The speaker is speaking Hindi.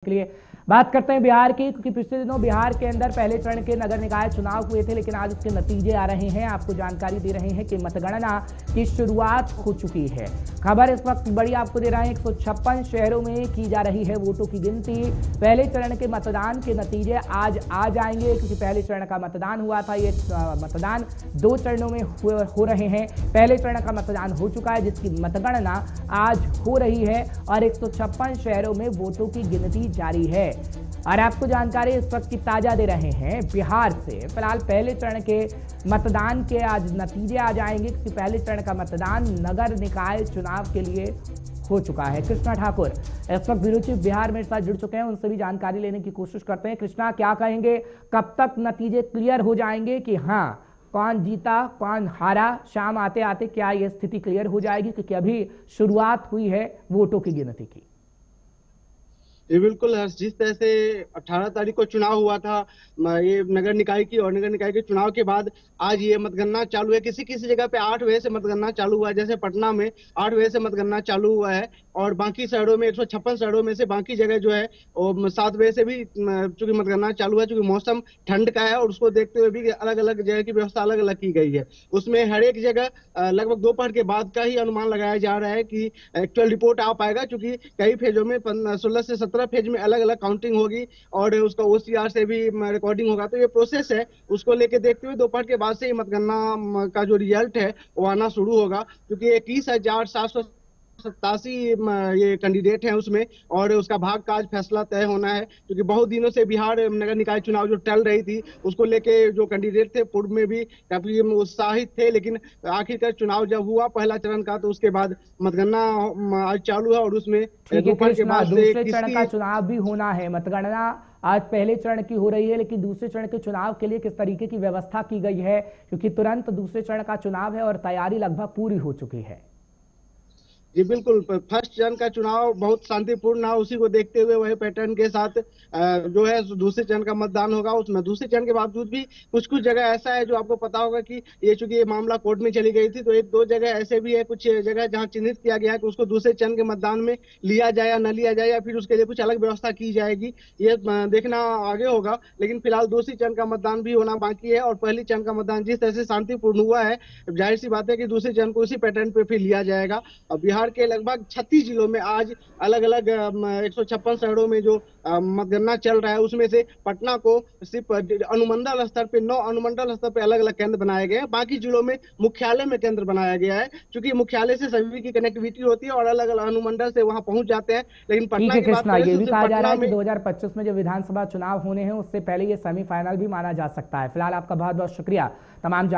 के लिए बात करते हैं बिहार की, क्योंकि पिछले दिनों बिहार के अंदर पहले चरण के नगर निकाय चुनाव हुए थे, लेकिन आज उसके नतीजे आ रहे हैं। आपको जानकारी दे रहे हैं कि मतगणना की शुरुआत हो चुकी है। खबर इस वक्त बड़ी आपको दे रहे हैं, 156 शहरों में की जा रही है वोटों की गिनती। पहले चरण के मतदान के नतीजे आज आ जाएंगे, क्योंकि पहले चरण का मतदान हुआ था। ये मतदान 2 चरणों में हो रहे हैं। पहले चरण का मतदान हो चुका है, जिसकी मतगणना आज हो रही है और 156 शहरों में वोटों की गिनती जारी है। और आपको जानकारी इस वक्त की ताजा दे रहे हैं बिहार से। फिलहाल पहले चरण के मतदान के आज नतीजे आ जाएंगे, क्योंकि पहले चरण का मतदान नगर निकाय चुनाव के लिए हो चुका है। कृष्णा ठाकुर इस वक्त ब्यूरो चीफ बिहार मेरे साथ जुड़ चुके हैं, उनसे भी जानकारी लेने की कोशिश करते हैं। कृष्णा, क्या कहेंगे, कब तक नतीजे क्लियर हो जाएंगे कि हाँ कौन जीता कौन हारा? शाम आते आते क्या यह स्थिति क्लियर हो जाएगी, क्योंकि अभी शुरुआत हुई है वोटों की गिनती की? ये बिल्कुल हर्ष, जिस तरह से 18 तारीख को चुनाव हुआ था ये नगर निकाय की, और नगर निकाय के चुनाव के बाद आज ये मतगणना चालू है। किसी किसी जगह पे 8 बजे से मतगणना चालू हुआ है, जैसे पटना में 8 बजे से मतगणना चालू हुआ है, और बाकी शहरों में 156 शहरों में से बाकी जगह जो है वो 7 बजे से भी चूंकि मतगणना चालू है। चूंकि मौसम ठंड का है और उसको देखते हुए भी अलग अलग जगह की व्यवस्था अलग अलग की गई है। उसमें हर एक जगह लगभग दोपहर के बाद का ही अनुमान लगाया जा रहा है कि एक्चुअल रिपोर्ट आ पाएगा, क्योंकि कई फेजों में 16 से 17 फेज में अलग अलग काउंटिंग होगी और उसका ओसीआर से भी रिकॉर्डिंग होगा। तो ये प्रोसेस है, उसको लेके देखते हुए दोपहर के बाद से ही मतगणना का जो रिजल्ट है वो आना शुरू होगा, क्योंकि 21,787 ये कैंडिडेट हैं उसमें, और उसका भाग का आज फैसला तय होना है। क्योंकि बहुत दिनों से बिहार नगर निकाय चुनाव जो टल रही थी, उसको लेके जो कैंडिडेट थे पूर्व में भी काफी उत्साहित थे, लेकिन आखिरकार चुनाव जब हुआ पहला चरण का, तो उसके बाद मतगणना आज चालू है और उसमें ठीक है दोपहर के कृष्णा, बाद से दूसरे चरण का किसकी। चुनाव भी होना है। मतगणना आज पहले चरण की हो रही है, लेकिन दूसरे चरण के चुनाव के लिए किस तरीके की व्यवस्था की गई है, क्योंकि तुरंत दूसरे चरण का चुनाव है और तैयारी लगभग पूरी हो चुकी है? जी बिल्कुल, फर्स्ट चरण का चुनाव बहुत शांतिपूर्ण रहा। उसी को देखते हुए वही पैटर्न के साथ जो है दूसरे चरण का मतदान होगा। उसमें दूसरे चरण के बावजूद भी कुछ कुछ जगह ऐसा है जो आपको पता होगा कि ये चूंकि ये मामला कोर्ट में चली गई थी, तो एक दो जगह ऐसे भी है, कुछ जगह जहां चिन्हित किया गया है कि उसको दूसरे चरण के मतदान में लिया जाए या न लिया जाए, या फिर उसके लिए कुछ अलग व्यवस्था की जाएगी, ये देखना आगे होगा। लेकिन फिलहाल दूसरी चरण का मतदान भी होना बाकी है, और पहली चरण का मतदान जिस तरह से शांतिपूर्ण हुआ है, जाहिर सी बात है कि दूसरे चरण को उसी पैटर्न पे फिर लिया जाएगा। और बिहार के लगभग 36 जिलों में आज अलग अलग 156 शहरों में जो मतगणना चल रहा है, उसमें से पटना को सिर्फ अनुमंडल स्तर पे 9 अनुमंडल स्तर पे अलग अलग केंद्र बनाए गए हैं। बाकी जिलों में मुख्यालय में केंद्र बनाया गया है, क्योंकि मुख्यालय से सभी की कनेक्टिविटी होती है और अलग अलग अनुमंडल से वहां पहुंच जाते हैं। लेकिन ठीक पटना है की बात कृष्णा, करें ये तो भी सिर्फ कहा जा रहा पटना है कि में। 2025 में जो विधानसभा चुनाव होने हैं उससे पहले ये सेमीफाइनल भी माना जा सकता है। फिलहाल आपका बहुत बहुत शुक्रिया तमाम